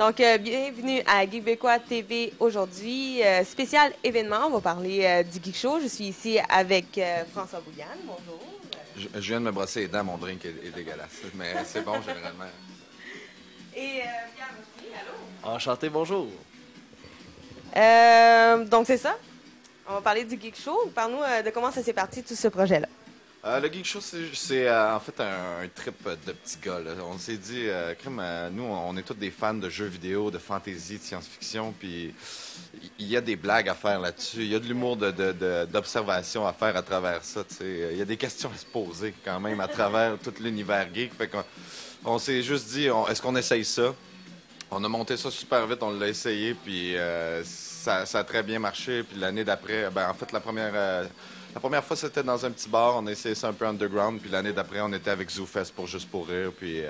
Donc, bienvenue à Québécois TV aujourd'hui. Spécial événement, on va parler du Geek Show. Je suis ici avec François Bouillane. Bonjour. Je viens de me brosser les dents, mon drink est dégueulasse. Mais c'est bon, généralement. Et Pierre Mouchny, allô? Enchanté, bonjour. Donc, c'est ça. On va parler du Geek Show. Parle-nous de comment ça s'est parti, tout ce projet-là. Le Geek Show, c'est en fait un trip de petits gars. Là. On s'est dit, nous, on est tous des fans de jeux vidéo, de fantasy, de science-fiction, puis il y a des blagues à faire là-dessus. Il y a de l'humour d'observation à faire à travers ça. Il y a des questions à se poser quand même à travers tout l'univers geek. Fait qu'on s'est juste dit, est-ce qu'on essaye ça? On a monté ça super vite, on l'a essayé, puis ça a très bien marché. Puis l'année d'après, en fait, la première fois, c'était dans un petit bar. On a essayé ça un peu underground. Puis l'année d'après, on était avec ZooFest pour Juste pour rire. Puis,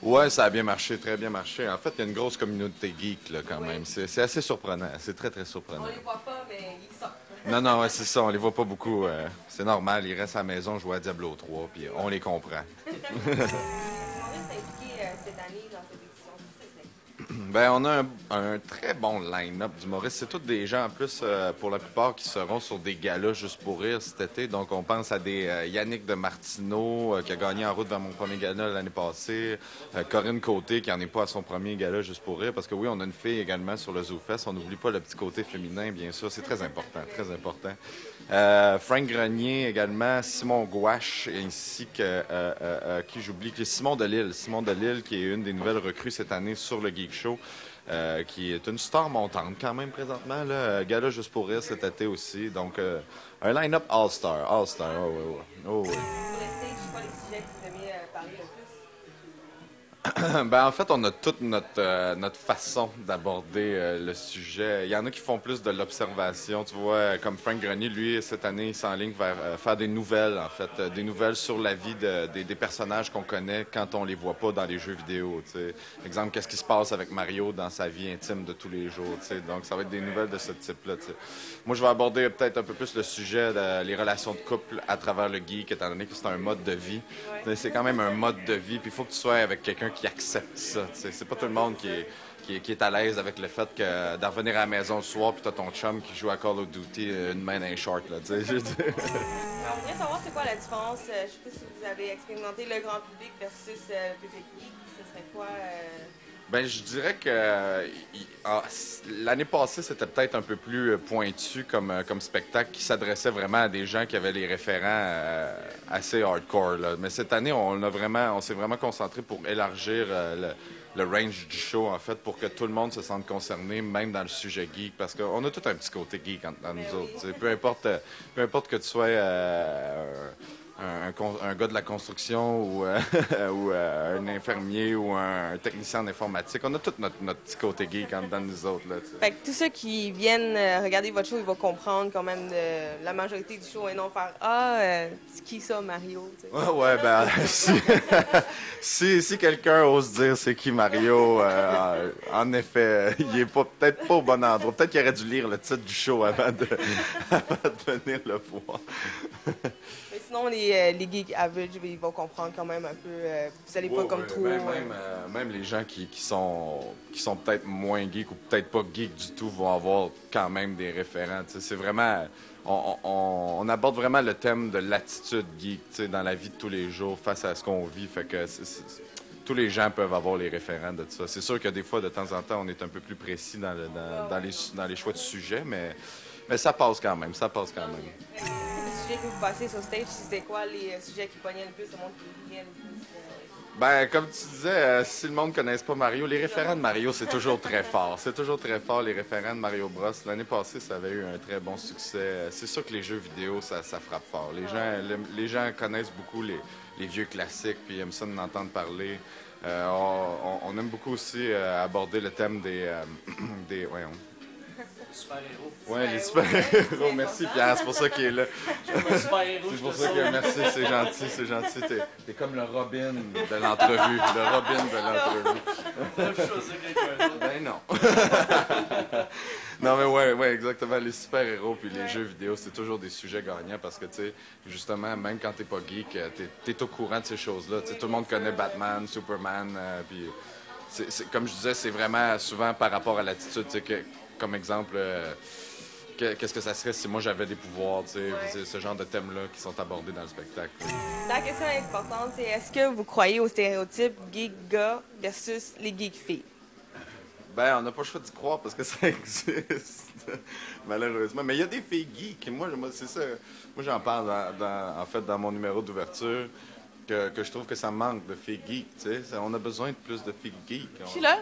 ouais, ça a bien marché, très bien marché. En fait, il y a une grosse communauté geek, là, quand même. C'est assez surprenant. C'est très, très surprenant. On les voit pas, mais ils sortent. Non, ouais, c'est ça. On les voit pas beaucoup. C'est normal. Ils restent à la maison jouer à Diablo 3. Puis on les comprend. Comment tu t'es impliqué cette année dans cette édition? On a un très bon line-up d'humoristes. C'est tous des gens, en plus, pour la plupart, qui seront sur des galas juste pour rire cet été. Donc, on pense à des Yannick de Martineau, qui a gagné en route vers mon premier gala l'année passée. Corinne Côté, qui n'en est pas à son premier gala juste pour rire. Parce que oui, on a une fille également sur le ZooFest. On n'oublie pas le petit côté féminin, bien sûr. C'est très important, très important. Frank Grenier également, Simon Gouache, ainsi que qui j'oublie, Simon Delille. Simon Delille, qui est une des nouvelles recrues cette année sur le Geek Show, qui est une star montante quand même présentement. Là, gala juste pour rire cet été aussi. Donc, un line-up all-star. All-star, oh oui. Pour le stage, c'est quoi les sujets que vous aimez parler le plus? En fait, on a toute notre façon d'aborder le sujet. Il y en a qui font plus de l'observation. Tu vois, comme Frank Grenier, lui, cette année, il s'enligne vers faire des nouvelles, en fait. Des nouvelles sur la vie des personnages qu'on connaît quand on les voit pas dans les jeux vidéo. T'sais. Exemple, qu'est-ce qui se passe avec Mario dans sa vie intime de tous les jours. T'sais. Donc, ça va être des nouvelles de ce type-là. T'sais. Moi, je vais aborder peut-être un peu plus le sujet des relations de couple à travers le geek, étant donné que c'est un mode de vie. Ouais. C'est quand même un mode de vie, puis il faut que tu sois avec quelqu'un qui accepte ça. C'est pas tout le monde qui est à l'aise avec le fait d'en revenir à la maison le soir puis t'as ton chum qui joue à Call of Duty une main dans les shorts. Là, on voudrait savoir c'est quoi la différence. Je sais pas si vous avez expérimenté le grand public versus le public geek. Ce serait quoi? Je dirais que l'année passée, c'était peut-être un peu plus pointu comme spectacle qui s'adressait vraiment à des gens qui avaient les référents assez hardcore. Là. Mais cette année, on s'est vraiment concentré pour élargir le range du show, en fait, pour que tout le monde se sente concerné, même dans le sujet geek, parce qu'on a tout un petit côté geek dans nous autres. Peu importe que tu sois un gars de la construction ou un infirmier ou un technicien en informatique. On a tout notre petit côté geek dans nous autres. Là, fait que tous ceux qui viennent regarder votre show, ils vont comprendre quand même la majorité du show et non faire « Ah, c'est qui ça, Mario? » Ouais, si quelqu'un ose dire c'est qui Mario, en effet, il est peut-être pas au bon endroit. Peut-être qu'il aurait dû lire le titre du show avant de venir le voir. Mais sinon, les geeks average, ils vont comprendre quand même un peu. Vous n'allez pas comme trop. Même les gens qui sont peut-être moins geeks ou peut-être pas geeks du tout vont avoir quand même des référents. T'sais. C'est vraiment. On aborde vraiment le thème de l'attitude geek dans la vie de tous les jours face à ce qu'on vit. Fait que tous les gens peuvent avoir les référents de ça. C'est sûr que des fois, de temps en temps, on est un peu plus précis dans les choix de sujets, mais ça passe quand même. Ça passe quand même. Les sujets que vous passez sur stage, c'est quoi les sujets qui pognaient le plus, le monde qui riait le plus? Comme tu disais, si le monde ne connaisse pas Mario, les référents de Mario, c'est toujours très fort. C'est toujours très fort, les référents de Mario Bros. L'année passée, ça avait eu un très bon succès. C'est sûr que les jeux vidéo, ça frappe fort. Les gens connaissent beaucoup les vieux classiques, puis aiment ça d'en entendre parler. On aime beaucoup aussi aborder le thème des super-héros. Oui, les super-héros. Merci, Pierre. C'est pour ça qu'il est là. C'est pour ça que merci. C'est gentil. T'es comme le Robin de l'entrevue. Non. Non, mais ouais, exactement. Les super-héros puis les jeux vidéo, c'est toujours des sujets gagnants parce que, tu sais, justement, même quand t'es pas geek, t'es au courant de ces choses-là. Tu sais, tout le monde connaît Batman, Superman, puis comme je disais, c'est vraiment souvent par rapport à l'attitude. Comme exemple, qu'est-ce que ça serait si moi j'avais des pouvoirs, c'est ce genre de thèmes-là qui sont abordés dans le spectacle. La question importante, c'est est-ce que vous croyez aux stéréotypes geek-gars versus les geek-filles? Ben, on n'a pas le choix d'y croire parce que ça existe, malheureusement. Mais il y a des filles geeks. Moi c'est ça. Moi, j'en parle en fait dans mon numéro d'ouverture que je trouve que ça manque de filles geeks. On a besoin de plus de filles geeks. Je suis là.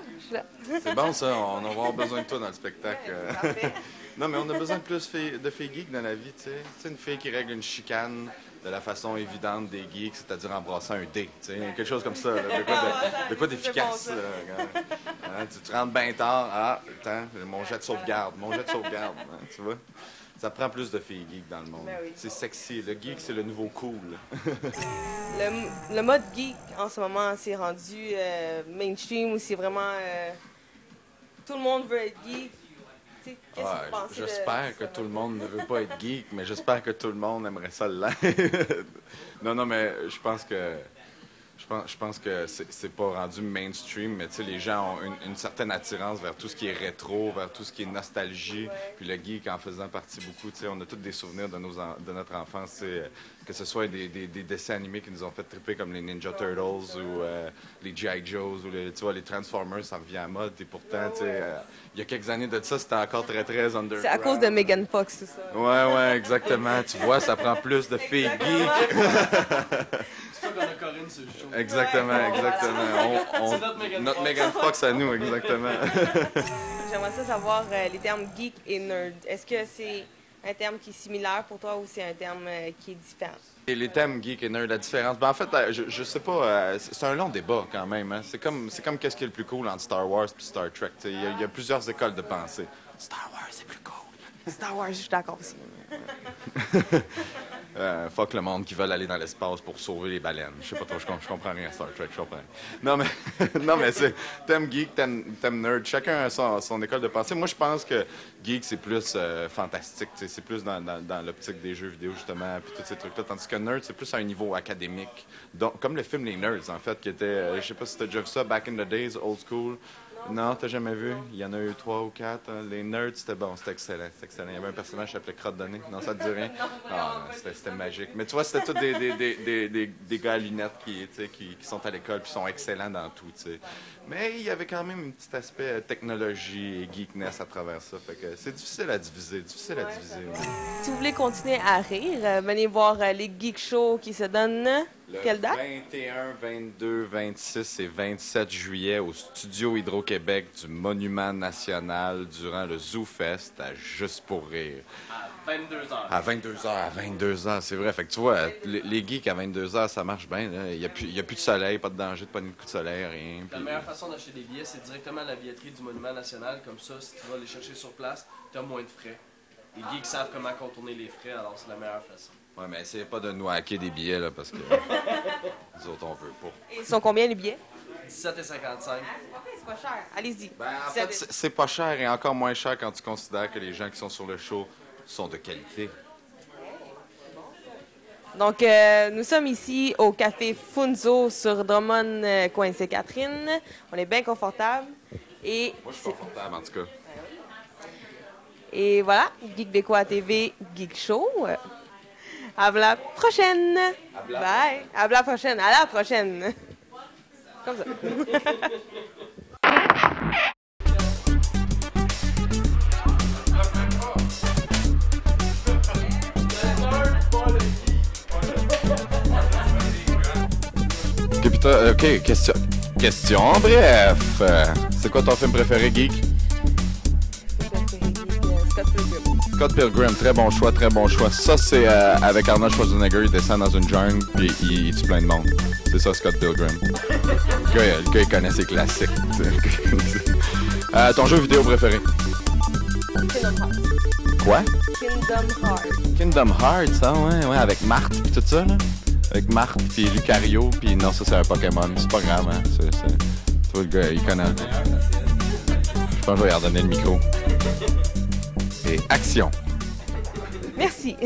C'est bon, ça. On va avoir besoin de toi dans le spectacle. Parfait. Non, mais on a besoin de plus de filles geeks dans la vie. Tu sais, une fille qui règle une chicane de la façon évidente des geeks, c'est-à-dire en brassant un dé. Quelque chose comme ça. Là, de quoi d'efficace. Tu te rentres bien tard. Ah, attends, mon jet de sauvegarde. Tu vois? Ça prend plus de filles geeks dans le monde. Ben oui. C'est sexy. Le geek, c'est le nouveau cool. Le mode geek, en ce moment, c'est rendu mainstream ou c'est vraiment... tout le monde veut être geek. Qu'est-ce que vous pensez j'espère que tout le monde ne veut pas être geek, mais j'espère que tout le monde aimerait ça l'être. Non, mais je pense que c'est pas rendu mainstream, mais tu sais, les gens ont une certaine attirance vers tout ce qui est rétro, vers tout ce qui est nostalgie. Puis le geek en faisant partie beaucoup, tu sais, on a tous des souvenirs de notre enfance, que ce soit des dessins animés qui nous ont fait triper comme les Ninja Turtles ou les G.I. Joes ou tu vois, les Transformers, ça revient à mode. Et pourtant, tu sais, il y a quelques années de ça, c'était encore très, très underground. C'est à cause de Megan Fox, tout ça. Ouais, exactement. Tu vois, ça prend plus de filles geeks. C'est ça qu'on a Corinne sur le show. Exactement. C'est notre Megan Fox à nous, exactement. J'aimerais ça savoir les termes geek et nerd. Est-ce que c'est un terme qui est similaire pour toi ou c'est un terme qui est différent? Et les thèmes geek et nerd, la différence, ben en fait, je sais pas, c'est un long débat quand même. Hein. C'est comme qu'est-ce qui est le plus cool entre Star Wars et Star Trek. Il y a plusieurs écoles de pensée. Star Wars, c'est plus cool. Star Wars, je suis d'accord aussi. Fuck le monde qui veulent aller dans l'espace pour sauver les baleines. Je sais pas trop, je comprends rien à Star Trek, je comprends rien. Non, mais c'est thème geek, thème nerd. Chacun a son école de pensée. Moi, je pense que geek, c'est plus fantastique. C'est plus dans l'optique des jeux vidéo, justement, puis tous ces trucs-là. Tandis que nerd, c'est plus à un niveau académique. Donc, comme le film Les Nerds, en fait, qui était, je sais pas si t'as déjà vu ça, Back in the Days, Old School. Non, t'as jamais vu? Il y en a eu 3 ou 4. Hein. Les Nerds, c'était bon, c'était excellent. Il y avait un personnage qui s'appelait Crotte de nez. Non, ça te dit rien? C'était magique. Mais tu vois, c'était tous des gars à lunettes qui sont à l'école et sont excellents dans tout, tu sais. Mais il y avait quand même un petit aspect technologie et geekness à travers ça. Fait que c'est difficile à diviser, Ouais. Si vous voulez continuer à rire, venez voir les Geek Shows qui se donnent... Quelle date? 21, 22, 26 et 27 juillet au Studio Hydro-Québec du Monument National durant le ZooFest à Juste pour rire. À 22h. À 22h, c'est vrai. Fait que tu vois, les geeks à 22h, ça marche bien. Il n'y a plus de soleil, pas de danger de pas de coup de soleil, rien. La meilleure façon d'acheter des billets, c'est directement à la billetterie du Monument National. Comme ça, si tu vas les chercher sur place, tu as moins de frais. Les geeks savent comment contourner les frais, alors c'est la meilleure façon. Ouais, mais essayez pas de nous hacker des billets, là, parce que nous autres, on veut pas. Et ils sont combien, les billets? 17,55. C'est pas cher. Allez-y. Ben, en fait, c'est pas cher et encore moins cher quand tu considères que les gens qui sont sur le show sont de qualité. Donc, nous sommes ici au Café Funzo sur Drummond, coin Sainte-Catherine. On est bien confortable. Et moi, je suis confortable, en tout cas. Et voilà, Geek Bécois TV, Geek Show. À la prochaine. Bye. À la prochaine. À la prochaine. Comme ça. OK, question en bref. C'est quoi ton film préféré, geek? Scott Pilgrim, très bon choix. Ça, c'est avec Arnold Schwarzenegger, il descend dans une jungle puis il tue plein de monde. C'est ça, Scott Pilgrim. Le gars, il connaît ses classiques. Ton jeu vidéo préféré? Kingdom Hearts. Quoi? Kingdom Hearts. Kingdom Hearts, hein, ouais, avec Marthe puis tout ça, là. Avec Marthe puis Lucario, puis non, ça, c'est un Pokémon. C'est pas grave, hein. Tu vois, le gars, il connaît. Je pense que je vais lui redonner le micro. Et action. Merci.